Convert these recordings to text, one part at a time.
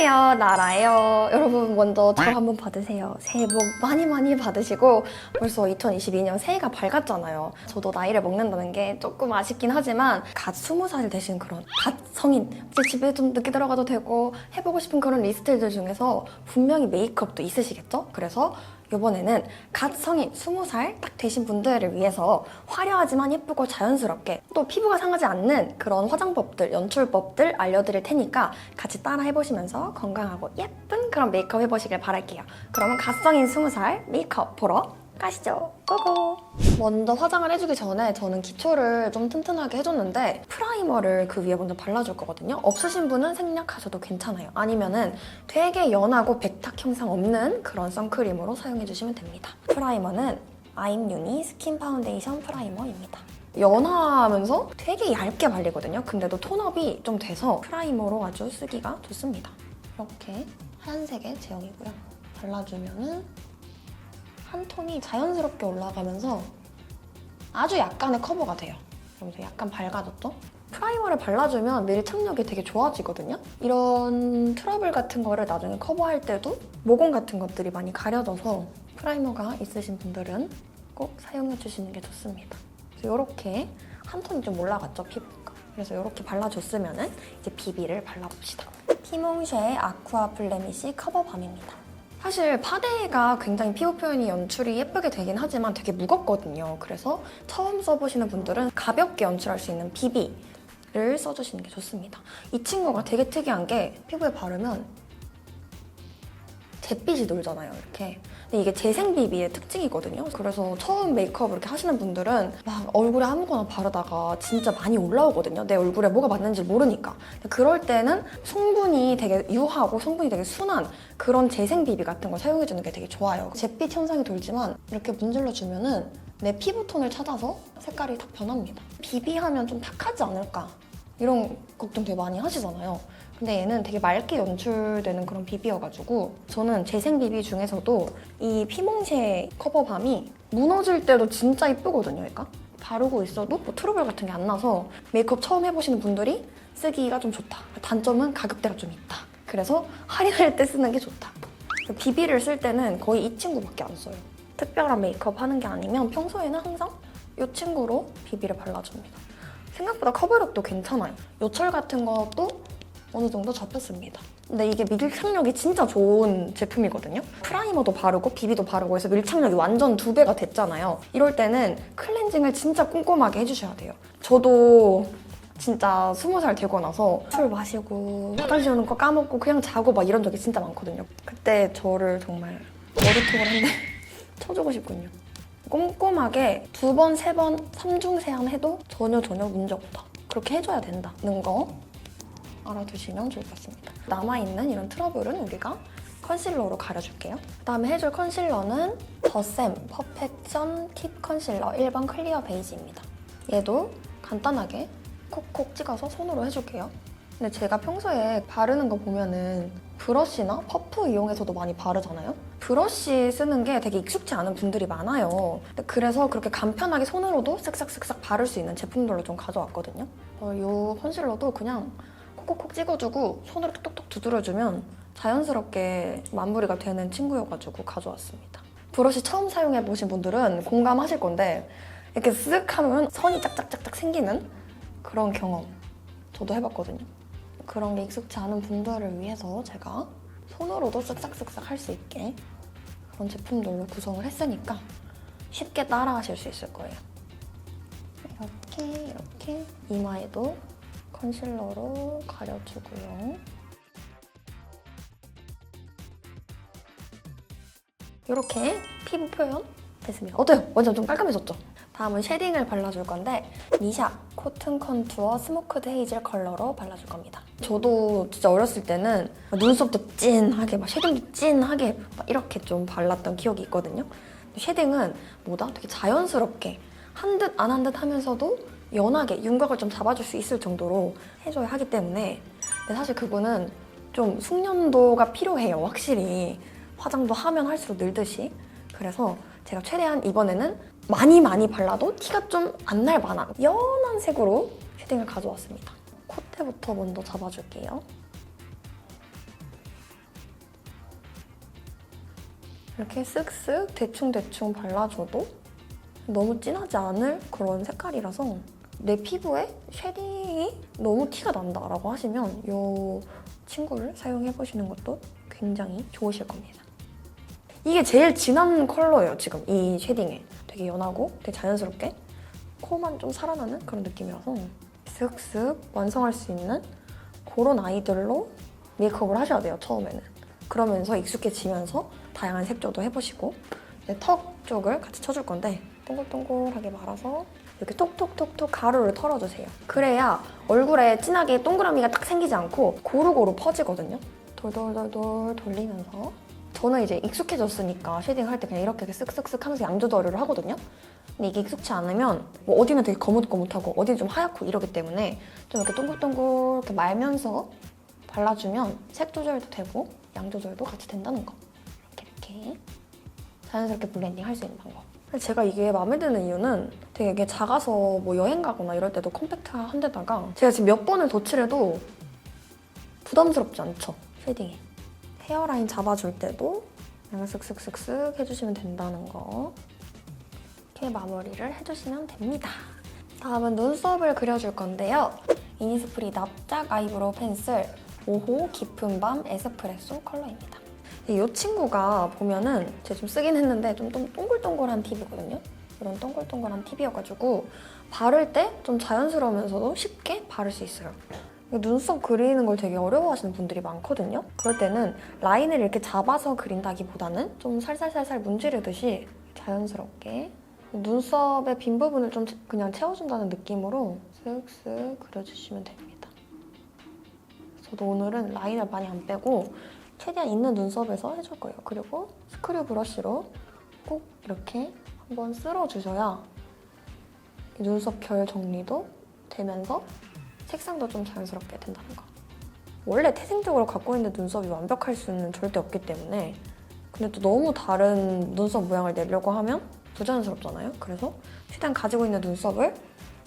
안녕하세요, 나라예요. 여러분 먼저 절 한번 받으세요. 새해 복 많이 많이 받으시고 벌써 2022년 새해가 밝았잖아요. 저도 나이를 먹는다는 게 조금 아쉽긴 하지만 갓 20살 되신 그런 갓 성인 이제 집에 좀 늦게 들어가도 되고 해보고 싶은 그런 리스트들 중에서 분명히 메이크업도 있으시겠죠? 그래서 이번에는 갓 성인 20살 딱 되신 분들을 위해서 화려하지만 예쁘고 자연스럽게 또 피부가 상하지 않는 그런 화장법들, 연출법들 알려드릴 테니까 같이 따라 해보시면서 건강하고 예쁜 그런 메이크업 해보시길 바랄게요. 그러면 갓 성인 20살 메이크업 보러 가시죠. 고고! 먼저 화장을 해주기 전에 저는 기초를 좀 튼튼하게 해줬는데 프라이머를 그 위에 먼저 발라줄 거거든요. 없으신 분은 생략하셔도 괜찮아요. 아니면은 되게 연하고 백탁 형상 없는 그런 선크림으로 사용해주시면 됩니다. 프라이머는 아임유니 스킨 파운데이션 프라이머입니다. 연하면서 되게 얇게 발리거든요. 근데도 톤업이 좀 돼서 프라이머로 아주 쓰기가 좋습니다. 이렇게 하얀색의 제형이고요. 발라주면은 한 톤이 자연스럽게 올라가면서 아주 약간의 커버가 돼요. 그러면서 약간 밝아졌죠? 프라이머를 발라주면 밀착력이 되게 좋아지거든요? 이런 트러블 같은 거를 나중에 커버할 때도 모공 같은 것들이 많이 가려져서 프라이머가 있으신 분들은 꼭 사용해주시는 게 좋습니다. 그래서 이렇게 한 톤이 좀 올라갔죠, 피부가. 그래서 이렇게 발라줬으면 이제 비비를 발라봅시다. 피몽쉐의 아쿠아 블레미시 커버밤입니다. 사실 파데가 굉장히 피부 표현이 연출이 예쁘게 되긴 하지만 되게 무겁거든요. 그래서 처음 써보시는 분들은 가볍게 연출할 수 있는 비비를 써주시는 게 좋습니다. 이 친구가 되게 특이한 게 피부에 바르면 잿빛이 돌잖아요, 이렇게. 근데 이게 재생 비비의 특징이거든요. 그래서 처음 메이크업을 이렇게 하시는 분들은 막 얼굴에 아무거나 바르다가 진짜 많이 올라오거든요. 내 얼굴에 뭐가 맞는지 모르니까. 그럴 때는 성분이 되게 유하고 성분이 되게 순한 그런 재생 비비 같은 걸 사용해주는 게 되게 좋아요. 잿빛 현상이 돌지만 이렇게 문질러주면은 내 피부톤을 찾아서 색깔이 딱 변합니다. 비비하면 좀 탁하지 않을까? 이런 걱정 되게 많이 하시잖아요. 근데 얘는 되게 맑게 연출되는 그런 비비여가지고 저는 재생 비비 중에서도 이 피몽쉐 커버밤이 무너질 때도 진짜 이쁘거든요, 얘가. 바르고 있어도 뭐 트러블 같은 게 안 나서 메이크업 처음 해보시는 분들이 쓰기가 좀 좋다. 단점은 가격대가 좀 있다. 그래서 할인할 때 쓰는 게 좋다. 비비를 쓸 때는 거의 이 친구밖에 안 써요. 특별한 메이크업 하는 게 아니면 평소에는 항상 이 친구로 비비를 발라줍니다. 생각보다 커버력도 괜찮아요. 요철 같은 것도 어느 정도 잡혔습니다. 근데 이게 밀착력이 진짜 좋은 제품이거든요. 프라이머도 바르고 비비도 바르고 해서 밀착력이 완전 2배가 됐잖아요. 이럴 때는 클렌징을 진짜 꼼꼼하게 해주셔야 돼요. 저도 진짜 20살 되고 나서 술 마시고 화장실 오는 거 까먹고 그냥 자고 막 이런 적이 진짜 많거든요. 그때 저를 정말 머리통을 한 대 쳐주고 싶군요. 꼼꼼하게 2번, 3번, 3중 세안 해도 전혀 문제 없다. 그렇게 해줘야 된다는 거 알아두시면 좋을 것 같습니다. 남아있는 이런 트러블은 우리가 컨실러로 가려줄게요. 그다음에 해줄 컨실러는 더샘 퍼펙션 팁 컨실러 1번 클리어 베이지입니다. 얘도 간단하게 콕콕 찍어서 손으로 해줄게요. 근데 제가 평소에 바르는 거 보면은 브러쉬나 퍼프 이용해서도 많이 바르잖아요? 브러쉬 쓰는 게 되게 익숙치 않은 분들이 많아요. 그래서 그렇게 간편하게 손으로도 쓱싹쓱싹 바를 수 있는 제품들로 좀 가져왔거든요. 이 컨실러도 그냥 콕콕콕 찍어주고 손으로 톡톡톡 두드려주면 자연스럽게 마무리가 되는 친구여가지고 가져왔습니다. 브러쉬 처음 사용해보신 분들은 공감하실 건데 이렇게 쓱 하면 선이 짝짝짝짝 생기는 그런 경험 저도 해봤거든요. 그런 게 익숙치 않은 분들을 위해서 제가 손으로도 쓱싹쓱싹 할 수 있게 그런 제품들로 구성을 했으니까 쉽게 따라하실 수 있을 거예요. 이렇게 이마에도 컨실러로 가려주고요. 이렇게 피부 표현 됐습니다. 어때요? 완전 좀 깔끔해졌죠? 다음은 쉐딩을 발라줄 건데 미샤 코튼 컨투어 스모크드 헤이즐 컬러로 발라줄 겁니다. 저도 진짜 어렸을 때는 눈썹도 진하게 막 쉐딩도 진하게 막 이렇게 좀 발랐던 기억이 있거든요. 쉐딩은 뭐다? 되게 자연스럽게 한 듯 안 한 듯 하면서도 연하게 윤곽을 좀 잡아줄 수 있을 정도로 해줘야 하기 때문에 근데 사실 그거는 좀 숙련도가 필요해요, 확실히. 화장도 하면 할수록 늘듯이. 그래서 제가 최대한 이번에는 많이 발라도 티가 좀 안 날 만한 연한 색으로 쉐딩을 가져왔습니다. 콧대부터 먼저 잡아줄게요. 이렇게 쓱쓱 대충대충 발라줘도 너무 진하지 않을 그런 색깔이라서 내 피부에 쉐딩이 너무 티가 난다라고 하시면 이 친구를 사용해보시는 것도 굉장히 좋으실 겁니다. 이게 제일 진한 컬러예요, 지금 이 쉐딩에. 되게 연하고 되게 자연스럽게 코만 좀 살아나는 그런 느낌이라서 쓱쓱 완성할 수 있는 그런 아이들로 메이크업을 하셔야 돼요, 처음에는. 그러면서 익숙해지면서 다양한 색조도 해보시고 이제 턱 쪽을 같이 쳐줄 건데 동글동글하게 말아서 이렇게 톡톡톡톡 가루를 털어주세요. 그래야 얼굴에 진하게 동그라미가 딱 생기지 않고 고루고루 퍼지거든요. 돌돌돌돌 돌리면서 저는 이제 익숙해졌으니까 쉐딩 할 때 그냥 이렇게 쓱쓱쓱 하면서 양조절을 하거든요. 근데 이게 익숙치 않으면 뭐 어디는 되게 거뭇거뭇하고 어디는 좀 하얗고 이러기 때문에 좀 이렇게 동글동글 이렇게 말면서 발라주면 색 조절도 되고 양 조절도 같이 된다는 거. 이렇게 자연스럽게 블렌딩 할 수 있는 방법. 제가 이게 마음에 드는 이유는 되게 이게 작아서 뭐 여행 가거나 이럴 때도 컴팩트한 데다가 제가 지금 몇 번을 덧칠해도 부담스럽지 않죠, 쉐딩이. 헤어라인 잡아줄 때도 그냥 쓱쓱쓱쓱 해주시면 된다는 거. 이렇게 마무리를 해주시면 됩니다. 다음은 눈썹을 그려줄 건데요. 이니스프리 납작 아이브로우 펜슬 5호 깊은 밤 에스프레소 컬러입니다. 이 친구가 보면은 제가 좀 쓰긴 했는데 좀 동글동글한 팁이거든요. 이런 동글동글한 팁이어가지고 바를 때 좀 자연스러우면서도 쉽게 바를 수 있어요. 눈썹 그리는 걸 되게 어려워하시는 분들이 많거든요. 그럴 때는 라인을 이렇게 잡아서 그린다기보다는 좀 살살살살 문지르듯이 자연스럽게 눈썹의 빈 부분을 좀 그냥 채워준다는 느낌으로 쓱쓱 그려주시면 됩니다. 저도 오늘은 라인을 많이 안 빼고 최대한 있는 눈썹에서 해줄 거예요. 그리고 스크류 브러쉬로 꼭 이렇게 한번 쓸어주셔야 눈썹 결 정리도 되면서 색상도 좀 자연스럽게 된다는 거. 원래 태생적으로 갖고 있는 눈썹이 완벽할 수는 절대 없기 때문에 근데 또 너무 다른 눈썹 모양을 내려고 하면 부자연스럽잖아요. 그래서 최대한 가지고 있는 눈썹을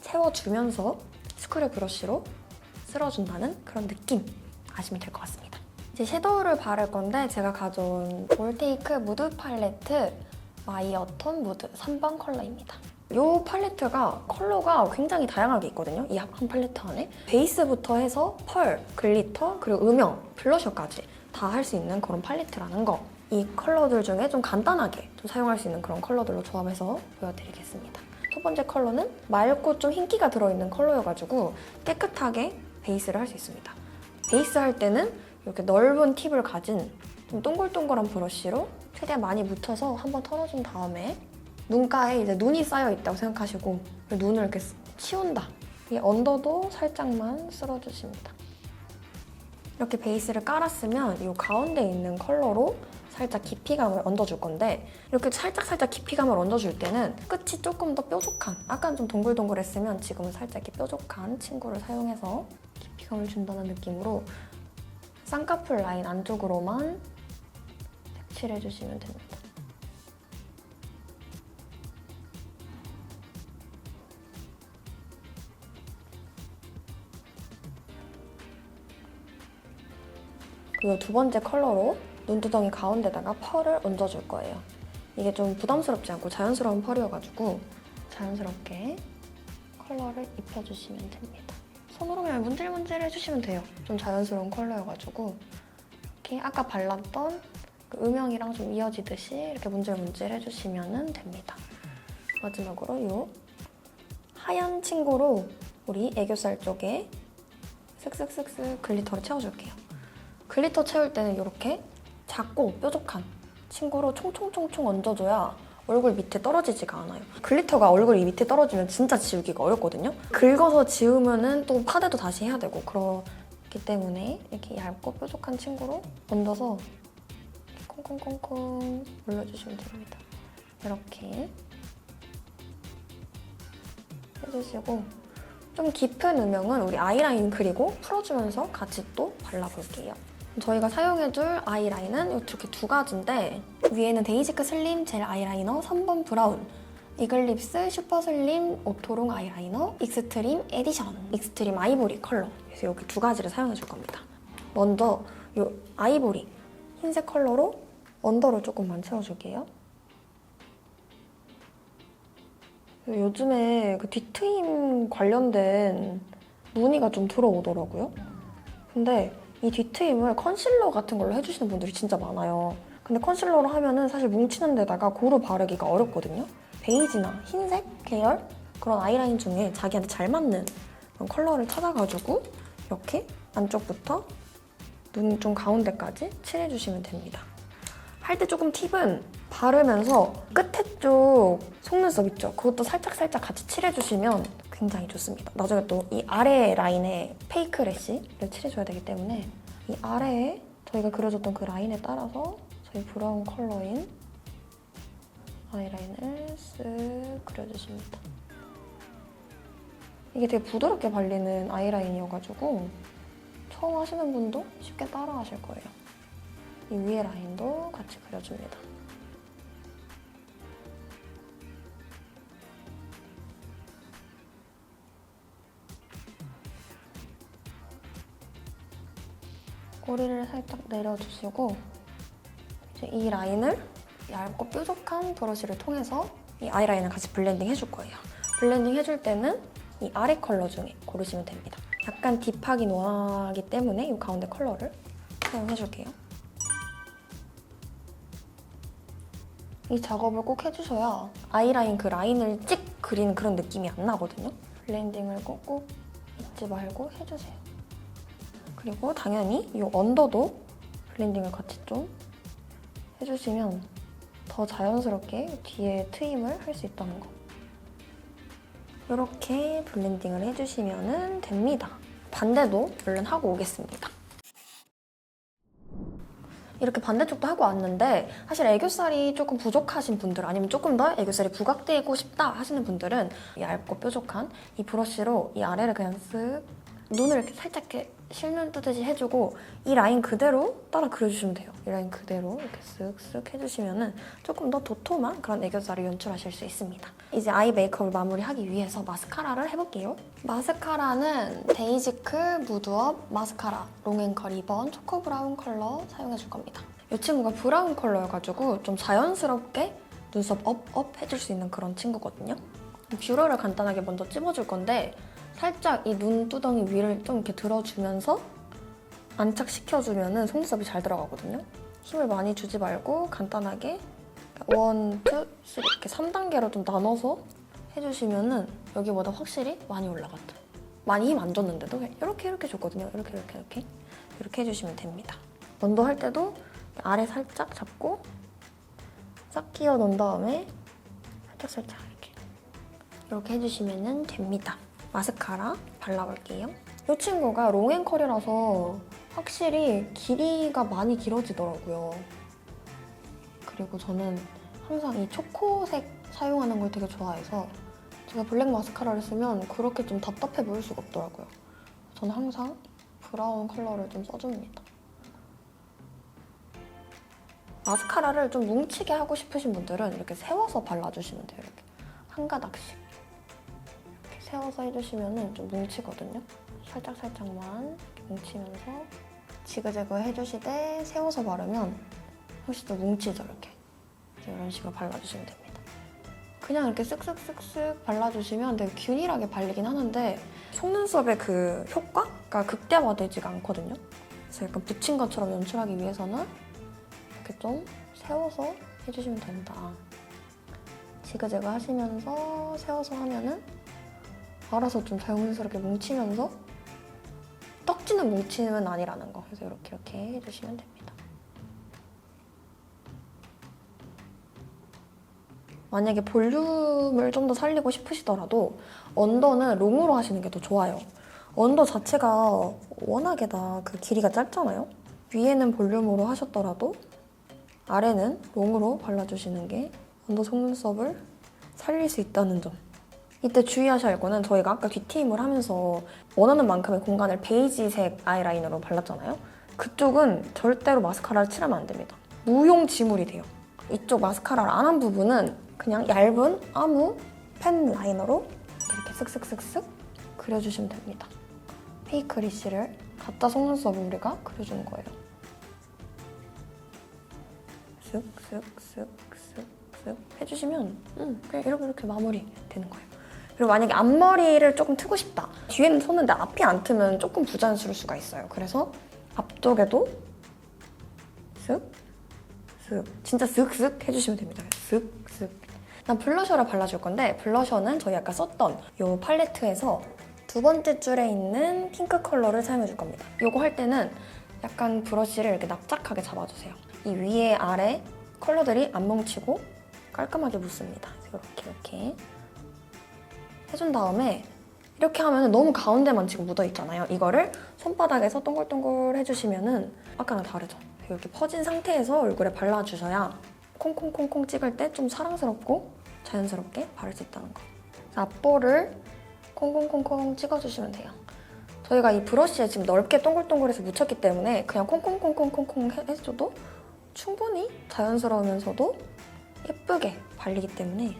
채워주면서 스크류 브러쉬로 쓸어준다는 그런 느낌 아시면 될 것 같습니다. 이제 섀도우를 바를 건데 제가 가져온 올테이크 무드 팔레트 마이어톤 무드 3번 컬러입니다. 이 팔레트가 컬러가 굉장히 다양하게 있거든요. 이 한 팔레트 안에 베이스부터 해서 펄, 글리터, 그리고 음영, 블러셔까지 다 할 수 있는 그런 팔레트라는 거. 이 컬러들 중에 좀 간단하게 좀 사용할 수 있는 그런 컬러들로 조합해서 보여드리겠습니다. 첫 번째 컬러는 맑고 좀 흰기가 들어있는 컬러여가지고 깨끗하게 베이스를 할 수 있습니다. 베이스 할 때는 이렇게 넓은 팁을 가진 좀 동글동글한 브러쉬로 최대한 많이 묻혀서 한번 털어준 다음에 눈가에 이제 눈이 쌓여 있다고 생각하시고 눈을 이렇게 치운다. 이 언더도 살짝만 쓸어주십니다. 이렇게 베이스를 깔았으면 이 가운데 있는 컬러로 살짝 깊이감을 얹어줄 건데 이렇게 살짝 깊이감을 얹어줄 때는 끝이 조금 더 뾰족한 아까 좀 동글동글했으면 지금은 살짝 이렇게 뾰족한 친구를 사용해서 깊이감을 준다는 느낌으로 쌍꺼풀 라인 안쪽으로만 색칠해주시면 됩니다. 그리고 두 번째 컬러로 눈두덩이 가운데다가 펄을 얹어줄 거예요. 이게 좀 부담스럽지 않고 자연스러운 펄이어가지고 자연스럽게 컬러를 입혀주시면 됩니다. 손으로 그냥 문질문질 해주시면 돼요. 좀 자연스러운 컬러여가지고 이렇게 아까 발랐던 그 음영이랑 좀 이어지듯이 이렇게 문질문질 해주시면 됩니다. 마지막으로 이 하얀 친구로 우리 애교살 쪽에 쓱쓱쓱쓱 글리터를 채워줄게요. 글리터 채울 때는 이렇게 작고 뾰족한 친구로 총총총총 얹어줘야 얼굴 밑에 떨어지지가 않아요. 글리터가 얼굴 밑에 떨어지면 진짜 지우기가 어렵거든요. 긁어서 지우면은 또 파데도 다시 해야 되고 그렇기 때문에 이렇게 얇고 뾰족한 친구로 얹어서 콩콩콩콩 올려주시면 됩니다. 이렇게 해주시고 좀 깊은 음영은 우리 아이라인 그리고 풀어주면서 같이 또 발라볼게요. 저희가 사용해줄 아이라인은 이렇게 두 가지인데 위에는 데이지크 슬림 젤 아이라이너 3번 브라운 이글립스 슈퍼 슬림 오토롱 아이라이너 익스트림 에디션 익스트림 아이보리 컬러 그래서 이렇게 두 가지를 사용해줄 겁니다. 먼저 이 아이보리 흰색 컬러로 언더를 조금만 채워줄게요. 요즘에 그 뒤트임 관련된 문의가 좀 들어오더라고요. 근데 이 뒤트임을 컨실러 같은 걸로 해주시는 분들이 진짜 많아요. 근데 컨실러로 하면은 사실 뭉치는 데다가 고루 바르기가 어렵거든요. 베이지나 흰색 계열 그런 아이라인 중에 자기한테 잘 맞는 그런 컬러를 찾아가지고 이렇게 안쪽부터 눈 좀 가운데까지 칠해주시면 됩니다. 할 때 조금 팁은 바르면서 끝에 쪽 속눈썹 있죠? 그것도 살짝살짝 같이 칠해주시면 굉장히 좋습니다. 나중에 또 이 아래 라인에 페이크 래쉬를 칠해줘야 되기 때문에 이 아래에 저희가 그려줬던 그 라인에 따라서 저희 브라운 컬러인 아이라인을 쓱 그려주십니다. 이게 되게 부드럽게 발리는 아이라인이어가지고 처음 하시는 분도 쉽게 따라 하실 거예요. 이 위에 라인도 같이 그려줍니다. 꼬리를 살짝 내려주시고 이제 이 라인을 얇고 뾰족한 브러쉬를 통해서 이 아이라인을 같이 블렌딩 해줄 거예요. 블렌딩 해줄 때는 이 아래 컬러 중에 고르시면 됩니다. 약간 딥하긴 원하기 때문에 이 가운데 컬러를 사용해줄게요. 이 작업을 꼭 해주셔야 아이라인 그 라인을 찍 그리는 그런 느낌이 안 나거든요. 블렌딩을 꼭꼭 잊지 말고 해주세요. 그리고 당연히 이 언더도 블렌딩을 같이 좀 해주시면 더 자연스럽게 뒤에 트임을 할 수 있다는 거. 이렇게 블렌딩을 해주시면 됩니다. 반대도 얼른 하고 오겠습니다. 이렇게 반대쪽도 하고 왔는데 사실 애교살이 조금 부족하신 분들 아니면 조금 더 애교살이 부각되고 싶다 하시는 분들은 얇고 뾰족한 이 브러쉬로 이 아래를 그냥 쓱 눈을 이렇게 살짝 이렇게 실눈 뜨듯이 해주고 이 라인 그대로 따라 그려주시면 돼요. 이 라인 그대로 이렇게 쓱쓱 해주시면 조금 더 도톰한 그런 애교살을 연출하실 수 있습니다. 이제 아이 메이크업을 마무리하기 위해서 마스카라를 해볼게요. 마스카라는 데이지크 무드업 마스카라 롱앤컬 2번 초코 브라운 컬러 사용해줄 겁니다. 이 친구가 브라운 컬러여가지고 좀 자연스럽게 눈썹 업 해줄 수 있는 그런 친구거든요. 뷰러를 간단하게 먼저 찝어줄 건데 살짝 이 눈두덩이 위를 좀 이렇게 들어주면서 안착시켜주면 속눈썹이 잘 들어가거든요. 힘을 많이 주지 말고 간단하게 1, 2, 3 이렇게 3단계로 좀 나눠서 해주시면 여기보다 확실히 많이 올라갔죠. 많이 힘 안 줬는데도 이렇게 줬거든요. 이렇게 해주시면 됩니다. 언더 할 때도 아래 살짝 잡고 싹 끼워 넣은 다음에 살짝 이렇게 해주시면 됩니다. 마스카라 발라볼게요. 이 친구가 롱앤컬이라서 확실히 길이가 많이 길어지더라고요. 그리고 저는 항상 이 초코색 사용하는 걸 되게 좋아해서 제가 블랙 마스카라를 쓰면 그렇게 좀 답답해 보일 수가 없더라고요. 저는 항상 브라운 컬러를 좀 써줍니다. 마스카라를 좀 뭉치게 하고 싶으신 분들은 이렇게 세워서 발라주시면 돼요. 이렇게 한 가닥씩. 세워서 해주시면 좀 뭉치거든요. 살짝만 이렇게 뭉치면서 지그재그 해주시되 세워서 바르면 훨씬 더 뭉치죠, 이렇게. 이런 식으로 발라주시면 됩니다. 그냥 이렇게 쓱쓱쓱쓱 발라주시면 되게 균일하게 발리긴 하는데 속눈썹의 그 효과가 극대화되지가 않거든요. 그래서 약간 붙인 것처럼 연출하기 위해서는 이렇게 좀 세워서 해주시면 된다. 지그재그 하시면서 세워서 하면은 알아서 좀 자연스럽게 뭉치면서 떡지는 뭉치는 아니라는 거. 그래서 이렇게 해주시면 됩니다. 만약에 볼륨을 좀 더 살리고 싶으시더라도 언더는 롱으로 하시는 게 더 좋아요. 언더 자체가 워낙에 다 그 길이가 짧잖아요. 위에는 볼륨으로 하셨더라도 아래는 롱으로 발라주시는 게 언더 속눈썹을 살릴 수 있다는 점. 이때 주의하셔야 할 거는 저희가 아까 뒤트임을 하면서 원하는 만큼의 공간을 베이지색 아이라이너로 발랐잖아요. 그쪽은 절대로 마스카라를 칠하면 안 됩니다. 무용지물이 돼요. 이쪽 마스카라를 안 한 부분은 그냥 얇은 아무 펜 라이너로 이렇게 쓱쓱쓱쓱 그려주시면 됩니다. 페이크 리쉬를 가짜 속눈썹을 우리가 그려주는 거예요. 쓱쓱쓱쓱쓱 해주시면 그냥 이렇게 마무리 되는 거예요. 그리고 만약에 앞머리를 조금 트고 싶다. 뒤에는 텄는데 앞이 안 트면 조금 부자연스러울 수가 있어요. 그래서 앞쪽에도 쓱, 쓱, 진짜 쓱쓱 해주시면 됩니다. 쓱쓱. 난 블러셔를 발라줄 건데 블러셔는 저희 아까 썼던 이 팔레트에서 두 번째 줄에 있는 핑크 컬러를 사용해줄 겁니다. 이거 할 때는 약간 브러쉬를 이렇게 납작하게 잡아주세요. 이 위에 아래 컬러들이 안 뭉치고 깔끔하게 묻습니다. 이렇게 해준 다음에 이렇게 하면 너무 가운데만 지금 묻어있잖아요. 이거를 손바닥에서 동글동글 해주시면은 아까랑 다르죠? 이렇게 퍼진 상태에서 얼굴에 발라주셔야 콩콩콩콩 찍을 때 좀 사랑스럽고 자연스럽게 바를 수 있다는 거. 앞볼을 콩콩콩콩 찍어주시면 돼요. 저희가 이 브러쉬에 지금 넓게 동글동글해서 묻혔기 때문에 그냥 콩콩콩콩콩콩 해줘도 충분히 자연스러우면서도 예쁘게 발리기 때문에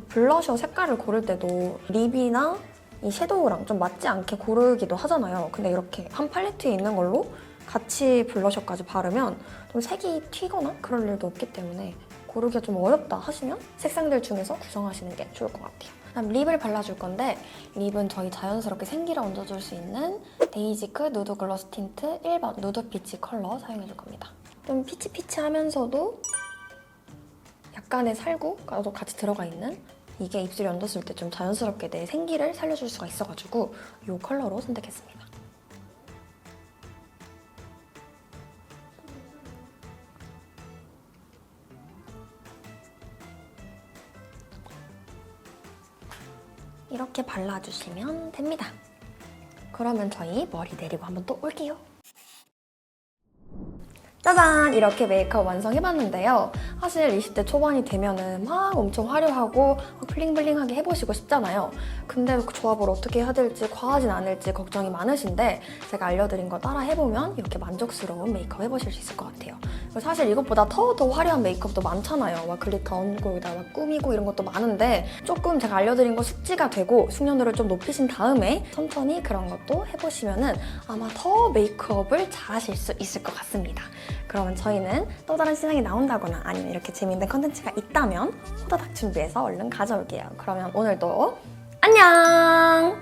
블러셔 색깔을 고를 때도 립이나 이 섀도우랑 좀 맞지 않게 고르기도 하잖아요. 근데 이렇게 한 팔레트에 있는 걸로 같이 블러셔까지 바르면 좀 색이 튀거나 그럴 일도 없기 때문에 고르기가 좀 어렵다 하시면 색상들 중에서 구성하시는 게 좋을 것 같아요. 그다음 립을 발라줄 건데 립은 저희 자연스럽게 생기를 얹어줄 수 있는 데이지크 누드 글로스 틴트 1번 누드 피치 컬러 사용해줄 겁니다. 좀 피치피치하면서도 약간의 살구가 같이 들어가 있는 이게 입술에 얹었을 때 좀 자연스럽게 내 생기를 살려줄 수가 있어가지고 이 컬러로 선택했습니다. 이렇게 발라주시면 됩니다. 그러면 저희 머리 내리고 한번 또 올게요. 짜잔! 이렇게 메이크업 완성해봤는데요. 사실 20대 초반이 되면은 막 엄청 화려하고 블링블링하게 해보시고 싶잖아요. 근데 그 조합을 어떻게 해야 될지 과하진 않을지 걱정이 많으신데 제가 알려드린 거 따라 해보면 이렇게 만족스러운 메이크업 해보실 수 있을 것 같아요. 사실 이것보다 더 화려한 메이크업도 많잖아요. 막 글리터 얹고 여기다 막 꾸미고 이런 것도 많은데 조금 제가 알려드린 거 숙지가 되고 숙련도를 좀 높이신 다음에 천천히 그런 것도 해보시면은 아마 더 메이크업을 잘하실 수 있을 것 같습니다. 그러면 저희는 또 다른 시상이 나온다거나 아니면 이렇게 재밌는 컨텐츠가 있다면 호다닥 준비해서 얼른 가져올게요. 그러면 오늘도 안녕!